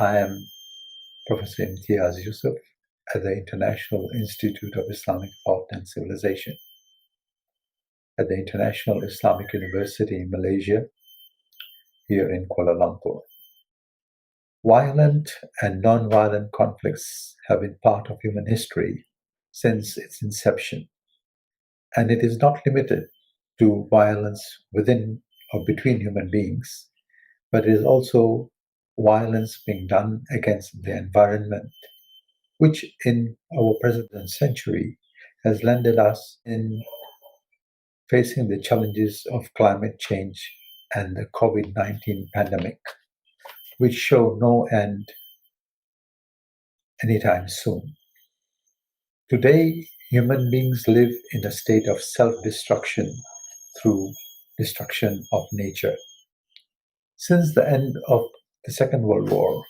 I am Professor Imtiyaz Yusuf at the International Institute of Islamic Thought and Civilization at the International Islamic University in Malaysia, here in Kuala Lumpur. Violent and non-violent conflicts have been part of human history since its inception, and it is not limited to violence within or between human beings, but it is also violence being done against the environment, which in our present century has landed us in facing the challenges of climate change and the COVID-19 pandemic, which show no end anytime soon. Today, human beings live in a state of self-destruction through destruction of nature. Since the end of the Second World War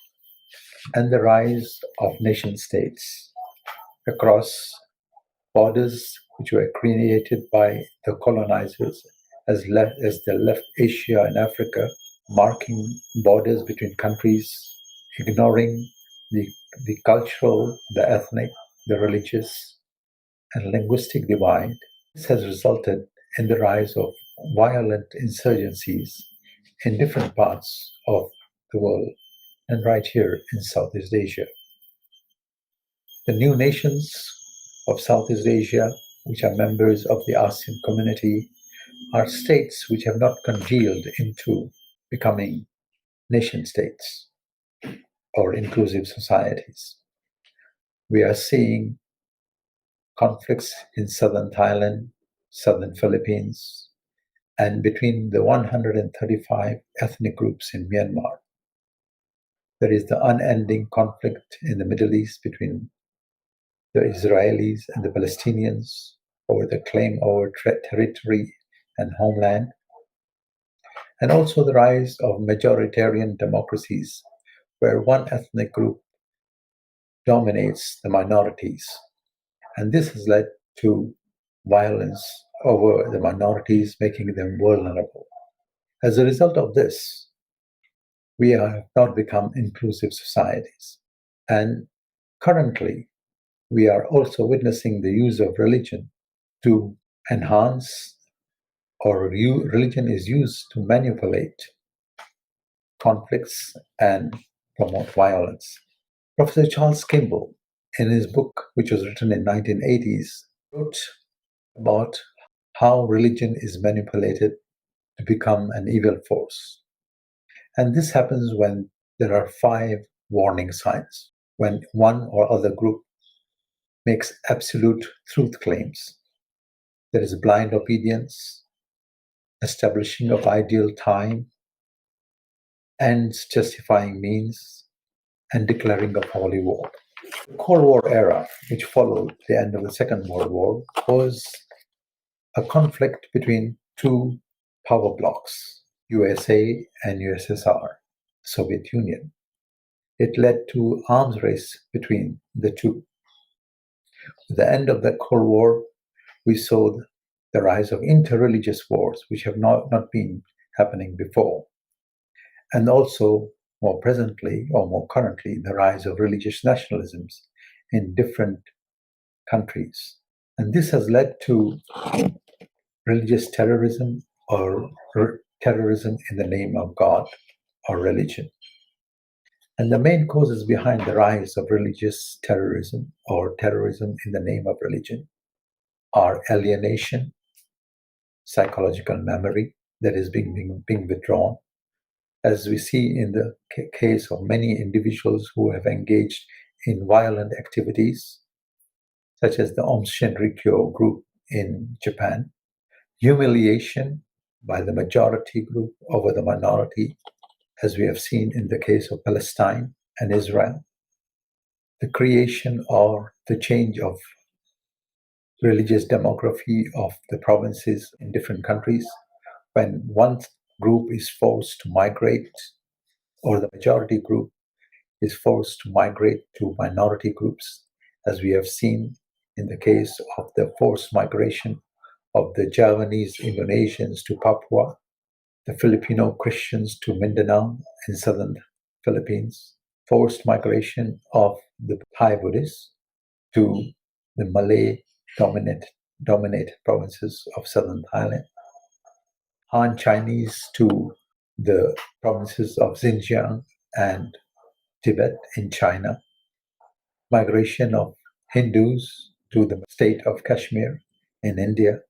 and the rise of nation-states across borders which were created by the colonizers as they left Asia and Africa, marking borders between countries, ignoring the cultural, the ethnic, the religious, and linguistic divide. This has resulted in the rise of violent insurgencies in different parts of the world and right here in Southeast Asia. The new nations of Southeast Asia, which are members of the ASEAN community, are states which have not congealed into becoming nation states or inclusive societies. We are seeing conflicts in southern Thailand, southern Philippines, and between the 135 ethnic groups in Myanmar. There is the unending conflict in the Middle East between the Israelis and the Palestinians over the claim over territory and homeland, and also the rise of majoritarian democracies where one ethnic group dominates the minorities. And this has led to violence over the minorities, making them vulnerable. As a result of this, we have not become inclusive societies. And currently, we are also witnessing the use of religion to enhance, or religion is used to manipulate conflicts and promote violence. Professor Charles Kimball, in his book, which was written in 1980s, wrote about how religion is manipulated to become an evil force. And this happens when there are 5 warning signs. When one or other group makes absolute truth claims, there is blind obedience, establishing of ideal time, ends justifying means, and declaring of holy war. The Cold War era, which followed the end of the Second World War, was a conflict between 2 power blocs, USA and USSR, Soviet Union. It led to arms race between the two. With the end of the Cold War, we saw the rise of interreligious wars, which have not been happening before. And also, more presently or more currently, the rise of religious nationalisms in different countries. And this has led to religious terrorism or terrorism in the name of God or religion. And the main causes behind the rise of religious terrorism or terrorism in the name of religion are alienation, psychological memory that is being withdrawn, as we see in the case of many individuals who have engaged in violent activities, such as the Aum Shinrikyo group in Japan, humiliation by the majority group over the minority, as we have seen in the case of Palestine and Israel, the creation or the change of religious demography of the provinces in different countries, when one group is forced to migrate, or the majority group is forced to migrate to minority groups, as we have seen in the case of the forced migration of the Javanese Indonesians to Papua, the Filipino Christians to Mindanao in southern Philippines, forced migration of the Thai Buddhists to the Malay dominated provinces of southern Thailand, Han Chinese to the provinces of Xinjiang and Tibet in China, migration of Hindus to the state of Kashmir in India.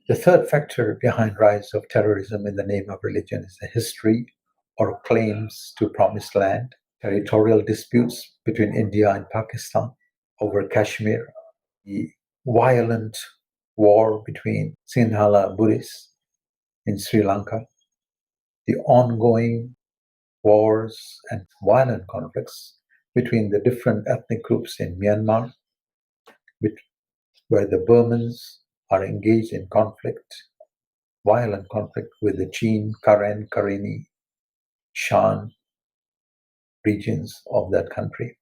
The third factor behind rise of terrorism in the name of religion is the history or claims to promised land, territorial disputes between India and Pakistan over Kashmir, the violent war between Sinhala Buddhists in Sri Lanka, the ongoing wars and violent conflicts between the different ethnic groups in Myanmar, where the Burmans are engaged in violent conflict with the Chin, Karen, Karenni, Shan regions of that country,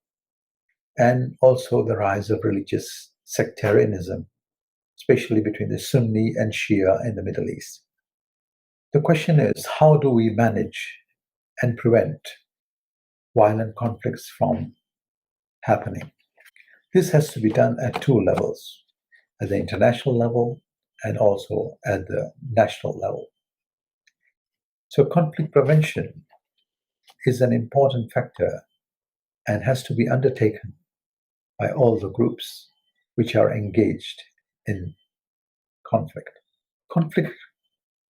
and also the rise of religious sectarianism, especially between the Sunni and Shia in the Middle East. The question is, how do we manage and prevent violent conflicts from happening? This has to be done at two levels, at the international level and also at the national level. So conflict prevention is an important factor and has to be undertaken by all the groups which are engaged in conflict. Conflict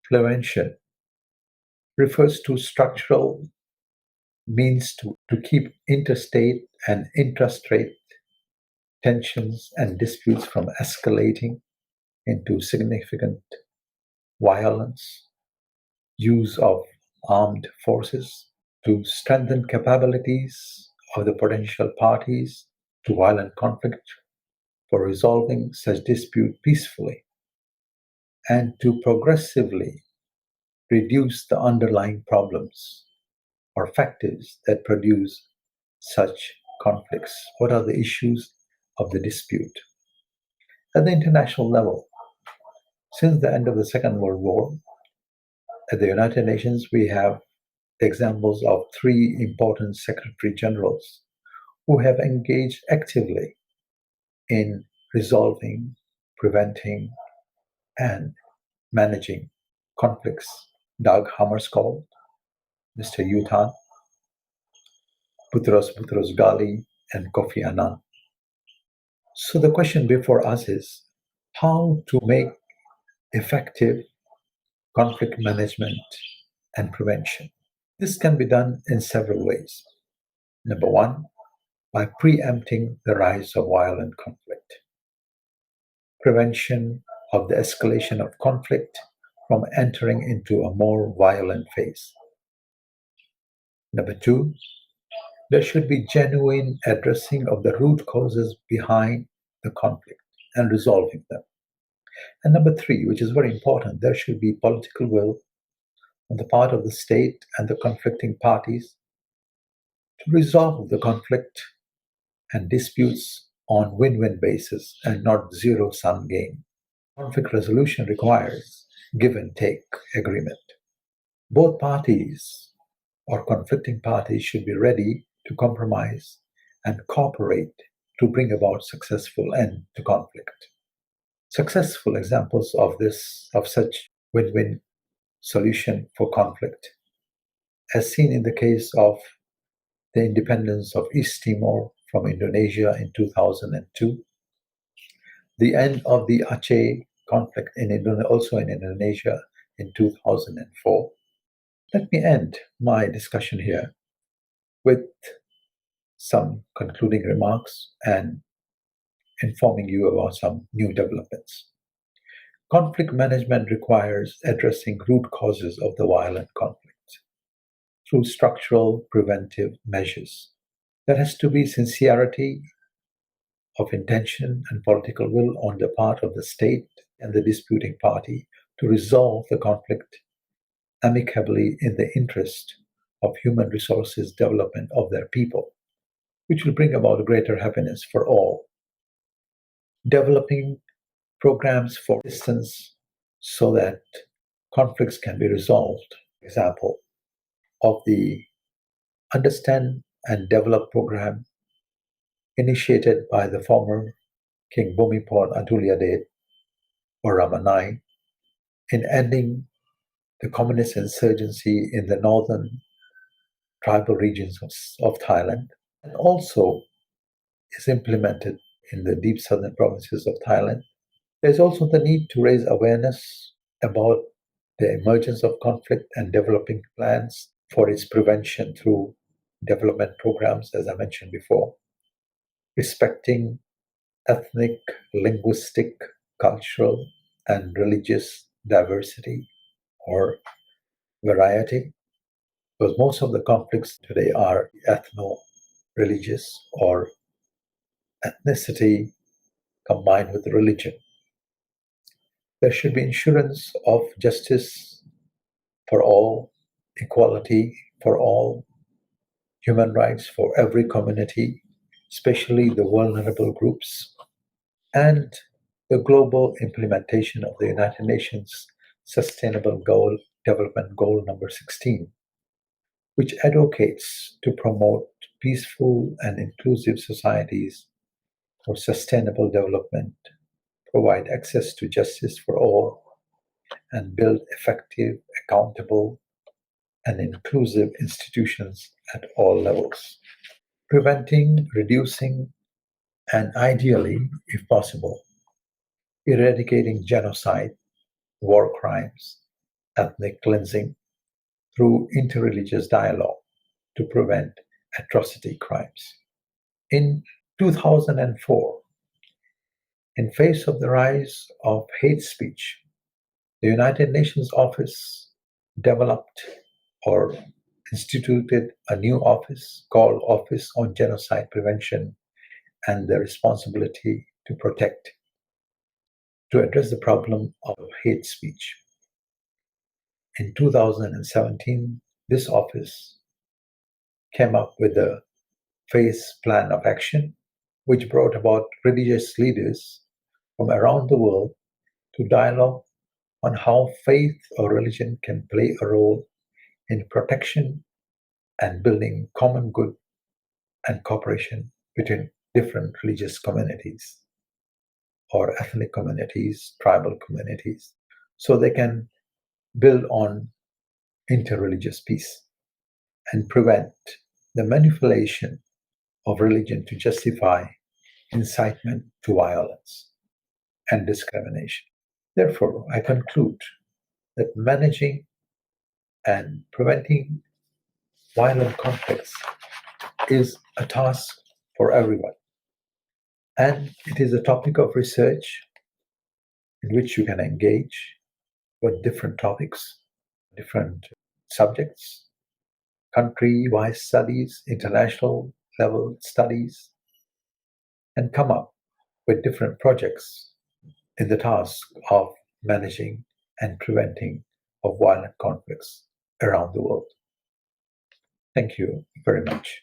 prevention refers to structural means to keep interstate and intrastate tensions and disputes from escalating into significant violence, use of armed forces to strengthen capabilities of the potential parties to violent conflict for resolving such dispute peacefully, and to progressively reduce the underlying problems or factors that produce such conflicts. What are the issues of the dispute? At the international level, since the end of the Second World War, at the United Nations, we have examples of three important secretary generals who have engaged actively in resolving, preventing, and managing conflicts. Dag Hammarskjöld, Mr. Yutan, Boutros Boutros-Ghali, and Kofi Annan. So the question before us is how to make effective conflict management and prevention. This can be done in several ways. Number one, by preempting the rise of violent conflict. Prevention of the escalation of conflict from entering into a more violent phase. Number two, there should be genuine addressing of the root causes behind the conflict and resolving them. And number three, which is very important, there should be political will on the part of the state and the conflicting parties to resolve the conflict and disputes on win-win basis and not zero-sum game. Conflict resolution requires give and take agreement. Both parties or conflicting parties should be ready to compromise and cooperate to bring about successful end to conflict. Successful examples of such win-win solution for conflict, as seen in the case of the independence of East Timor from Indonesia in 2002, the end of the Aceh conflict also in Indonesia in 2004. Let me end my discussion here with some concluding remarks and informing you about some new developments. Conflict management requires addressing root causes of the violent conflict through structural preventive measures. There has to be sincerity of intention and political will on the part of the state and the disputing party to resolve the conflict amicably in the interest of human resources development of their people, which will bring about greater happiness for all. Developing programs for assistance so that conflicts can be resolved. Example of the understand and Develop program initiated by the former King Bhumipol Adulyadej or Ramanai in ending the communist insurgency in the northern tribal regions of Thailand, and also is implemented in the deep southern provinces of Thailand. There's also the need to raise awareness about the emergence of conflict and developing plans for its prevention through development programs, as I mentioned before, respecting ethnic, linguistic, cultural, and religious diversity or variety, because most of the conflicts today are ethno-religious or ethnicity combined with religion. There should be assurance of justice for all, equality for all, human rights for every community, especially the vulnerable groups, and the global implementation of the United Nations Sustainable Development Goal number 16, which advocates to promote peaceful and inclusive societies for sustainable development, provide access to justice for all, and build effective, accountable, and inclusive institutions at all levels. Preventing, reducing, and ideally, if possible, eradicating genocide, war crimes, ethnic cleansing through interreligious dialogue to prevent atrocity crimes. In 2004, in face of the rise of hate speech, the United Nations Office developed or instituted a new office called Office on Genocide Prevention and the Responsibility to Protect to address the problem of hate speech. In 2017, this office came up with a phase plan of action, which brought about religious leaders from around the world to dialogue on how faith or religion can play a role in protection and building common good and cooperation between different religious communities or ethnic communities, tribal communities, so they can build on interreligious peace and prevent the manipulation of religion to justify incitement to violence and discrimination. Therefore, I conclude that managing and preventing violent conflicts is a task for everyone. And it is a topic of research in which you can engage with different topics, different subjects, country-wise studies, international level studies, and come up with different projects in the task of managing and preventing of violent conflicts around the world. Thank you very much.